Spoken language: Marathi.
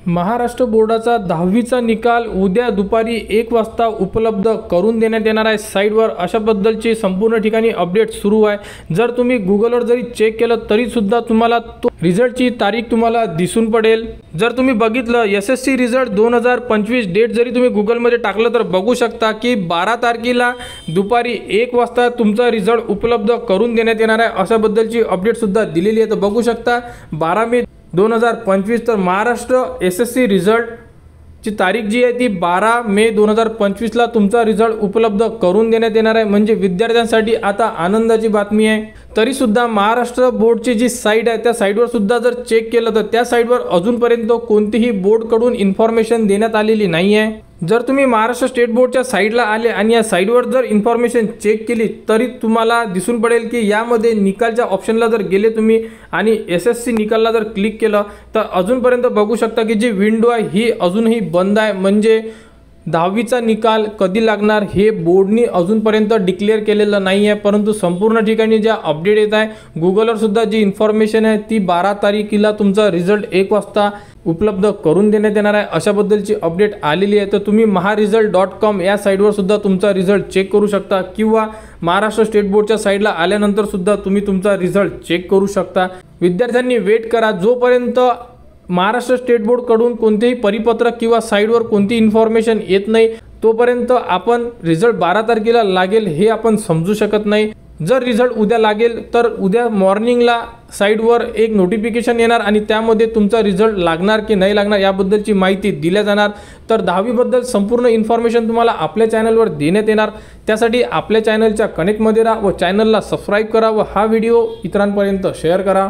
महाराष्ट्र बोर्डाचा 10वीचा निकाल उद्या दुपारी 1 वाजता उपलब्ध करून देण्यात येणार आहे साइटवर। अशाबद्दलची संपूर्ण ठिकाणी अपडेट सुरू आहे। जर तुम्ही गुगलवर जरी चेक केलं तरी सुद्धा तुम्हाला तो रिझल्टची तारीख तुम्हाला दिसून पडेल। जर तुम्ही बघितलं एसएससी रिझल्ट 2025 डेट जरी तुम्ही गुगलमध्ये टाकलं तर बघू शकता की 12 तारखेला दुपारी 1 वाजता तुमचा रिझल्ट उपलब्ध करून देण्यात येणार आहे। अशाबद्दलची अपडेट सुद्धा दिलेली आहे। तर बघू शकता 12 मे 2025 तर महाराष्ट्र एसएससी रिझल्ट ची तारीख जी आहे ती 12 मे 2025 ला तुमचा रिझल्ट उपलब्ध करून देण्यात येणार आहे। म्हणजे विद्यार्थ्यांसाठी आता आनंदाची बातमी आहे। तरी सुद्धा महाराष्ट्र बोर्डची जी साइट आहे त्या साइटवर सुद्धा जर चेक केलं तर त्या साइटवर अजूनपर्यंत कोणतीही बोर्डकडून इन्फॉर्मेशन देण्यात आलेली नाही आहे। जर तुम्ही महाराष्ट्र स्टेट बोर्डच्या साइटला आले आणि या साइटवर जर इन्फॉर्मेशन चेक केली तरी तुम्हाला दिसून पडेल की यामध्ये निकालच्या ऑप्शनला जर गेले तुम्ही आणि एसएससी निकालला जर क्लिक केलं तर अजूनपर्यंत बघू शकता की जी विंडो आहे ही अजूनही बंद आहे। म्हणजे 10वीचा निकाल कधी लागणार हे बोर्डनी अजूनपर्यंत डिक्लेअर केलेलं नाही आहे। परंतु संपूर्ण ठिकाणी ज्या अपडेट येत आहे गुगलवर सुद्धा जी इन्फॉर्मेशन आहे ती 12 तारखेला तुमचा रिझल्ट 1 वाजता उपलब्ध करून देण्यात येणार आहे। अशाबद्दलची अपडेट आलेली आहे। तर तुम्ही maharesult.com या साइटवर सुद्धा तुमचा रिझल्ट चेक करू शकता किंवा महाराष्ट्र स्टेट बोर्डच्या साइटला आल्यानंतर सुद्धा तुम्ही तुमचा रिझल्ट चेक करू शकता। विद्यार्थ्यांनी वेट करा जोपर्यंत महाराष्ट्र स्टेट बोर्ड कडून कोणतेही परिपत्रक किंवा साइटवर कोणती इन्फॉर्मेशन येत नाही तोपर्यंत आपण रिझल्ट 12 तारखेला लागेल हे आपण समजू शकत नाही। जर रिझल्ट उद्या लागेल तर उद्या मॉर्निंगला साइटवर एक नोटिफिकेशन येणार आणि त्यामध्ये तुमचा रिझल्ट लागणार की नाही लागणार याबद्दलची माहिती दिल्या जाणार। तर 10वी बद्दल संपूर्ण इन्फॉर्मेशन तुम्हाला आपल्या चॅनलवर देण्यात येणार। त्यासाठी आपल्या चॅनलच्या कनेक्टमध्ये राहा व चॅनलला सबस्क्राइब करा व हा व्हिडिओ इतरांपर्यंत शेअर करा।